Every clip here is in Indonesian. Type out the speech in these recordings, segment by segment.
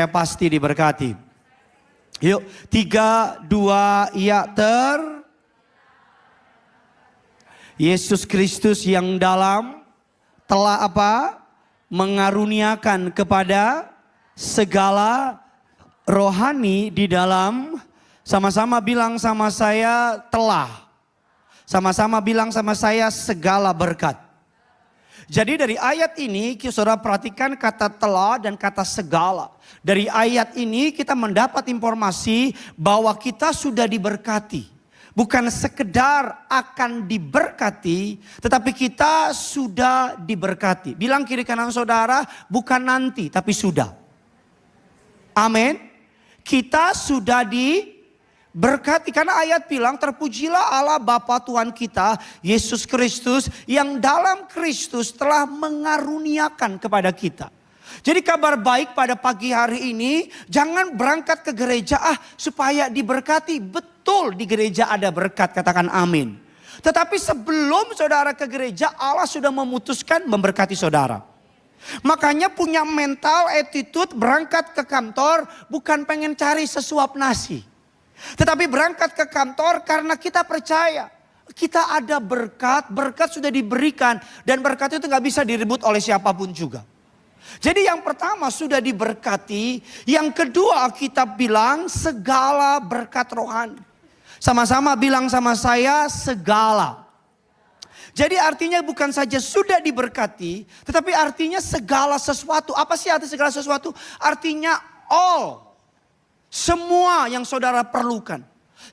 saya pasti diberkati. Yuk, 3, 2, ya Yesus Kristus yang dalam telah apa? Mengaruniakan kepada segala rohani di dalam. Sama-sama bilang sama saya telah. Sama-sama bilang sama saya segala berkat. Jadi dari ayat ini saudara perhatikan kata telah dan kata segala. Dari ayat ini kita mendapat informasi bahwa kita sudah diberkati. Bukan sekedar akan diberkati, tetapi kita sudah diberkati. Bilang kiri kanan saudara, bukan nanti tapi sudah. Amin. Kita sudah diberkati karena ayat bilang terpujilah Allah Bapa Tuhan kita Yesus Kristus yang dalam Kristus telah mengaruniakan kepada kita. Jadi kabar baik pada pagi hari ini, jangan berangkat ke gereja supaya diberkati. Betul di gereja ada berkat, katakan amin. Tetapi sebelum saudara ke gereja, Allah sudah memutuskan memberkati saudara. Makanya punya mental attitude berangkat ke kantor bukan pengen cari sesuap nasi. Tetapi berangkat ke kantor karena kita percaya. Kita ada berkat, berkat sudah diberikan. Dan berkat itu gak bisa direbut oleh siapapun juga. Jadi yang pertama sudah diberkati. Yang kedua kita bilang segala berkat rohani. Sama-sama bilang sama saya segala. Jadi artinya bukan saja sudah diberkati. Tetapi artinya segala sesuatu. Apa sih arti segala sesuatu? Artinya all. Semua yang saudara perlukan.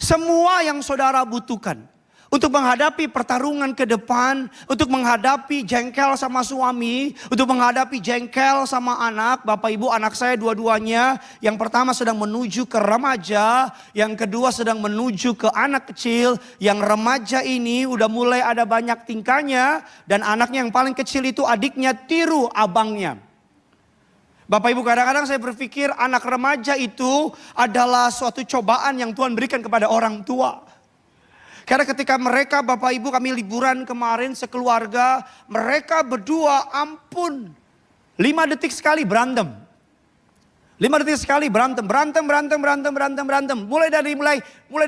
Semua yang saudara butuhkan. Untuk menghadapi pertarungan ke depan. Untuk menghadapi jengkel sama suami. Untuk menghadapi jengkel sama anak. Bapak ibu anak saya dua-duanya. Yang pertama sedang menuju ke remaja. Yang kedua sedang menuju ke anak kecil. Yang remaja ini udah mulai ada banyak tingkahnya. Dan anaknya yang paling kecil itu adiknya tiru abangnya. Bapak ibu kadang-kadang saya berpikir anak remaja itu adalah suatu cobaan yang Tuhan berikan kepada orang tua. Karena ketika mereka bapak ibu kami liburan kemarin sekeluarga. Mereka berdua ampun 5 detik sekali berantem. 5 detik sekali berantem. Mulai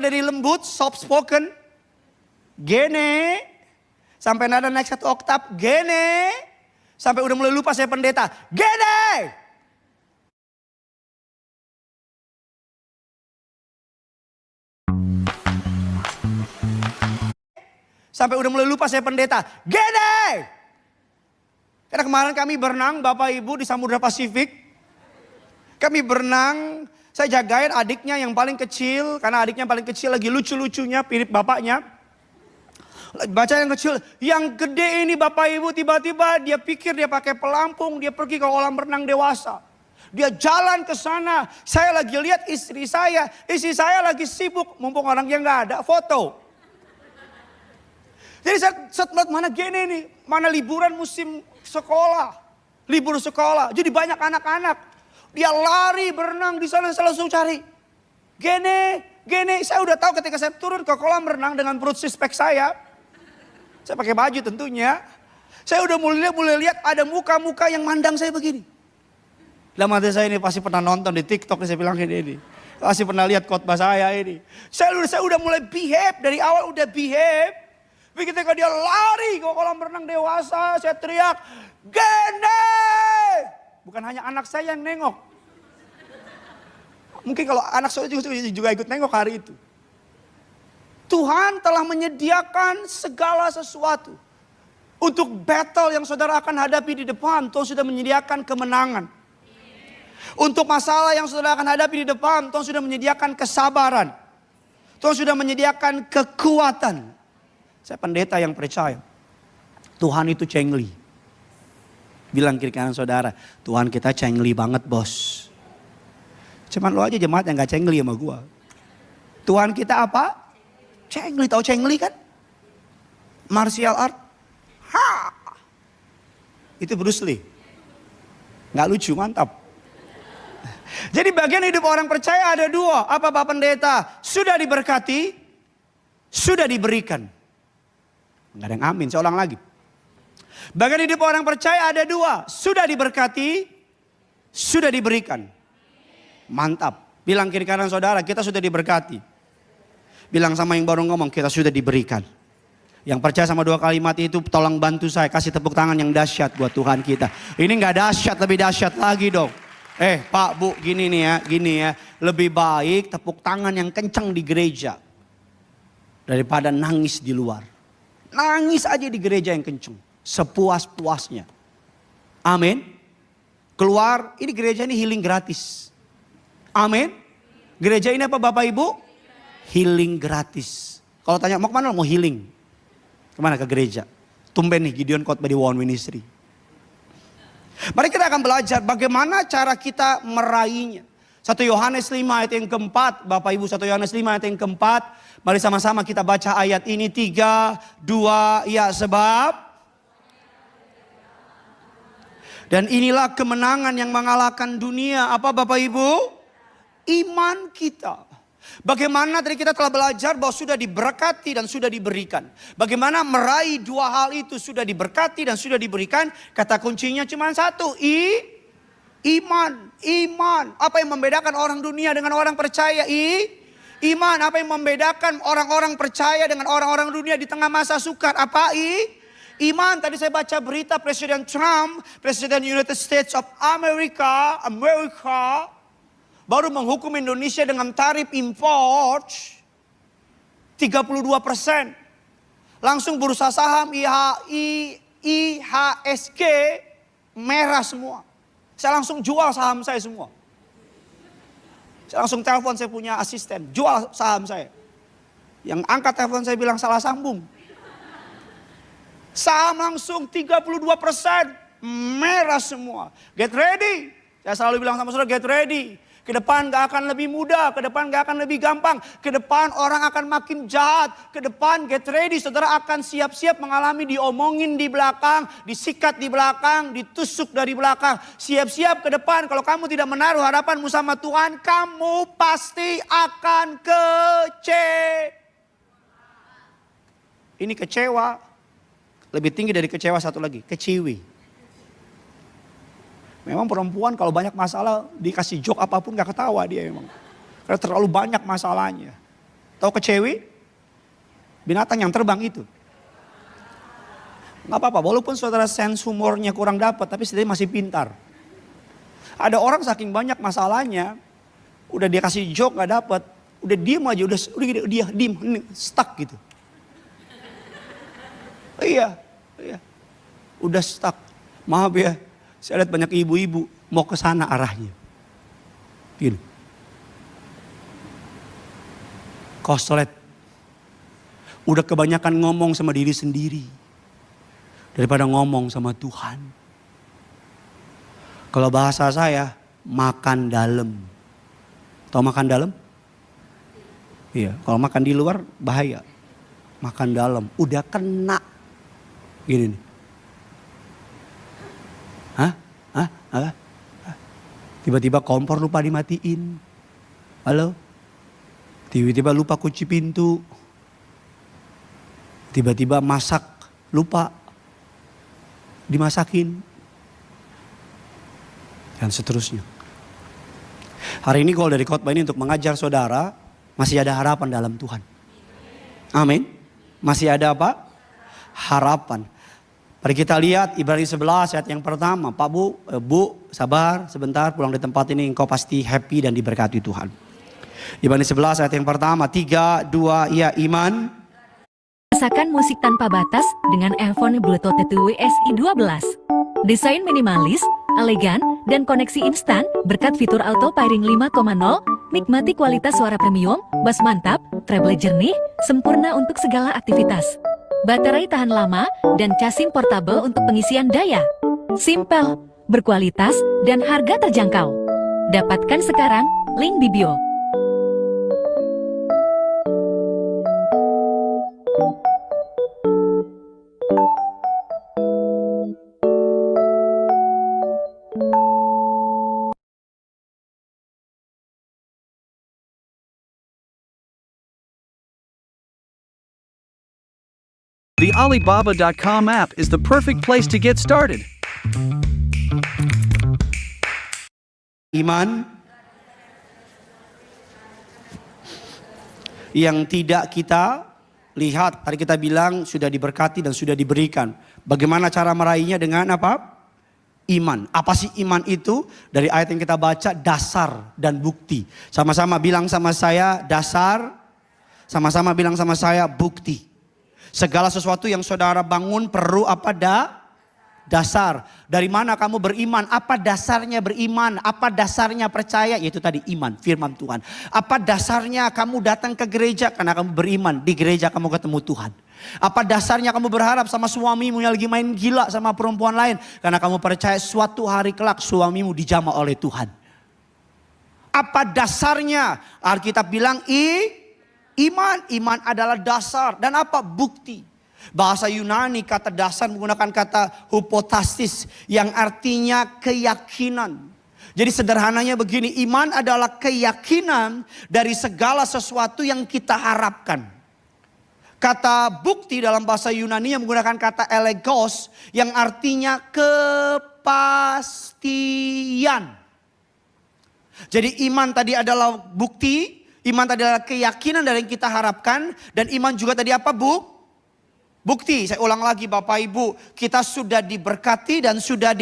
dari lembut soft spoken. Gene. Sampai nada naik 1 oktav. Gene. Sampai udah mulai lupa saya pendeta. Gene. Sampai udah mulai lupa saya pendeta. Gede! Karena kemarin kami berenang Bapak Ibu di Samudra Pasifik. Kami berenang. Saya jagain adiknya yang paling kecil. Karena adiknya paling kecil lagi lucu-lucunya mirip bapaknya. Baca yang kecil. Yang gede ini Bapak Ibu tiba-tiba dia pikir dia pakai pelampung. Dia pergi ke kolam renang dewasa. Dia jalan ke sana. Saya lagi lihat istri saya. Istri saya lagi sibuk. Mumpung orangnya nggak ada. Foto. Jadi saya melihat mana gini nih, mana liburan musim sekolah, libur sekolah. Jadi banyak anak-anak, dia lari berenang di sana saya langsung cari. Gini, saya udah tahu ketika saya turun ke kolam renang dengan perut six-pack saya pakai baju tentunya. Saya udah mulai lihat ada muka-muka yang mandang saya begini. Dalam hati saya ini pasti pernah nonton di TikTok, saya bilang ini. Pasti pernah lihat khotbah saya ini. Saya udah mulai behave, dari awal udah behave. Begitu ketika dia lari ke kolam renang dewasa, saya teriak, Gene! Bukan hanya anak saya yang nengok. Mungkin kalau anak saya juga ikut nengok hari itu. Tuhan telah menyediakan segala sesuatu. Untuk battle yang saudara akan hadapi di depan, Tuhan sudah menyediakan kemenangan. Untuk masalah yang saudara akan hadapi di depan, Tuhan sudah menyediakan kesabaran. Tuhan sudah menyediakan kekuatan. Saya pendeta yang percaya. Tuhan itu cengli. Bilang kiri kanan saudara. Tuhan kita cengli banget bos. Cuman lo aja jemaat yang gak cengli sama gua. Tuhan kita apa? Cengli. Tahu cengli kan? Martial art. Ha! Itu Bruce Lee. Gak lucu, mantap. Jadi bagian hidup orang percaya ada 2. Apa Bapak Pendeta? Sudah diberkati. Sudah diberikan. Nggak ada yang amin, saya ulang lagi. Bagian hidup orang percaya ada 2. Sudah diberkati, sudah diberikan. Mantap. Bilang kiri kanan saudara, kita sudah diberkati. Bilang sama yang baru ngomong, kita sudah diberikan. Yang percaya sama dua kalimat itu, tolong bantu saya, kasih tepuk tangan yang dahsyat buat Tuhan kita. Ini gak dahsyat, lebih dahsyat lagi dong. Pak, Bu, gini nih ya, gini ya. Lebih baik tepuk tangan yang kencang di gereja daripada nangis di luar. Nangis aja di gereja yang kencang, sepuas-puasnya. Amin. Keluar, ini gereja ini healing gratis. Amin. Gereja ini apa Bapak Ibu? Healing gratis. Kalau tanya mau kemana? Mau healing. Kemana? Ke gereja. Tumben nih Gideon khotbah di One Ministry. Mari kita akan belajar bagaimana cara kita meraihnya. 1 Yohanes 5 ayat yang keempat. Bapak Ibu 1 Yohanes 5 ayat yang keempat. Mari sama-sama kita baca ayat ini. 3, 2, ya sebab. Dan inilah kemenangan yang mengalahkan dunia. Apa Bapak Ibu? Iman kita. Bagaimana tadi kita telah belajar bahwa sudah diberkati dan sudah diberikan. Bagaimana meraih dua hal itu, sudah diberkati dan sudah diberikan. Kata kuncinya cuma satu, iman. Iman. Apa yang membedakan orang dunia dengan orang percaya? Iman. Apa yang membedakan orang-orang percaya dengan orang-orang dunia di tengah masa sukar? Apa? Iman. Tadi saya baca berita Presiden Trump, Presiden United States of America baru menghukum Indonesia dengan tarif import 32%. Langsung bursa saham IHSG merah semua. Saya langsung jual saham saya semua. Saya langsung telepon, saya punya asisten, jual saham saya. Yang angkat telepon saya bilang salah sambung. Saham langsung 32% merah semua. Get ready. Saya selalu bilang sama saudara, get ready. Ke depan gak akan lebih mudah, ke depan gak akan lebih gampang. Ke depan orang akan makin jahat. Ke depan get ready, saudara akan siap-siap mengalami diomongin di belakang, disikat di belakang, ditusuk dari belakang. Siap-siap ke depan, kalau kamu tidak menaruh harapanmu sama Tuhan, kamu pasti akan Ini kecewa. Lebih tinggi dari kecewa satu lagi, keciwi. Memang perempuan kalau banyak masalah dikasih joke apapun gak ketawa dia memang. Karena terlalu banyak masalahnya. Tahu kecewi? Binatang yang terbang itu. Gak apa-apa, walaupun saudara sense humornya kurang dapat, tapi setidaknya masih pintar. Ada orang saking banyak masalahnya, udah dia kasih joke gak dapat, udah diem aja, udah dia diem, stuck gitu. Iya. Udah stuck. Maaf ya. Saya lihat banyak ibu-ibu mau ke sana arahnya. Gini. Koslet. Udah kebanyakan ngomong sama diri sendiri. Daripada ngomong sama Tuhan. Kalau bahasa saya, makan dalam. Tahu makan dalam? Iya, kalau makan di luar bahaya. Makan dalam, udah kena. Gini nih. Tiba-tiba kompor lupa dimatiin. Halo? Tiba-tiba lupa kunci pintu. Tiba-tiba masak lupa dimasakin. Dan seterusnya. Hari ini goal dari khotbah ini untuk mengajar saudara, masih ada harapan dalam Tuhan. Amin. Masih ada apa? Harapan. Mari kita lihat Ibrani 11 ayat yang pertama. Pak Bu, sabar sebentar, pulang di tempat ini engkau pasti happy dan diberkati Tuhan. Ibrani 11 ayat yang pertama, 3, 2, ya iman. Rasakan musik tanpa batas dengan earphone Bluetooth WSI 12. Desain minimalis, elegan, dan koneksi instan berkat fitur auto pairing 5.0. Nikmati kualitas suara premium, bass mantap, treble jernih, sempurna untuk segala aktivitas. Baterai tahan lama, dan casing portable untuk pengisian daya. Simpel, berkualitas, dan harga terjangkau. Dapatkan sekarang, link di bio. The Alibaba.com app is the perfect place to get started. Iman. yang tidak kita lihat. Tadi kita bilang sudah diberkati dan sudah diberikan. Bagaimana cara meraihnya? Dengan apa? Iman. Apa sih iman itu? Dari ayat yang kita baca, dasar dan bukti. Sama-sama bilang sama saya dasar, sama-sama bilang sama saya bukti. Segala sesuatu yang saudara bangun perlu apa? Dasar. Dari mana kamu beriman? Apa dasarnya beriman? Apa dasarnya percaya? Yaitu tadi iman, firman Tuhan. Apa dasarnya kamu datang ke gereja? Karena kamu beriman, di gereja kamu ketemu Tuhan. Apa dasarnya kamu berharap sama suamimu yang lagi main gila sama perempuan lain? Karena kamu percaya suatu hari kelak suamimu dijamah oleh Tuhan. Apa dasarnya? Alkitab bilang iman. Iman adalah dasar. Dan apa? Bukti. Bahasa Yunani kata dasar menggunakan kata hypostasis yang artinya keyakinan. Jadi sederhananya begini, iman adalah keyakinan dari segala sesuatu yang kita harapkan. Kata bukti dalam bahasa Yunani yang menggunakan kata elegos yang artinya kepastian. Jadi iman tadi adalah bukti, iman tadi adalah keyakinan dari yang kita harapkan, dan iman juga tadi apa? Bukti. Saya ulang lagi Bapak Ibu, kita sudah diberkati dan sudah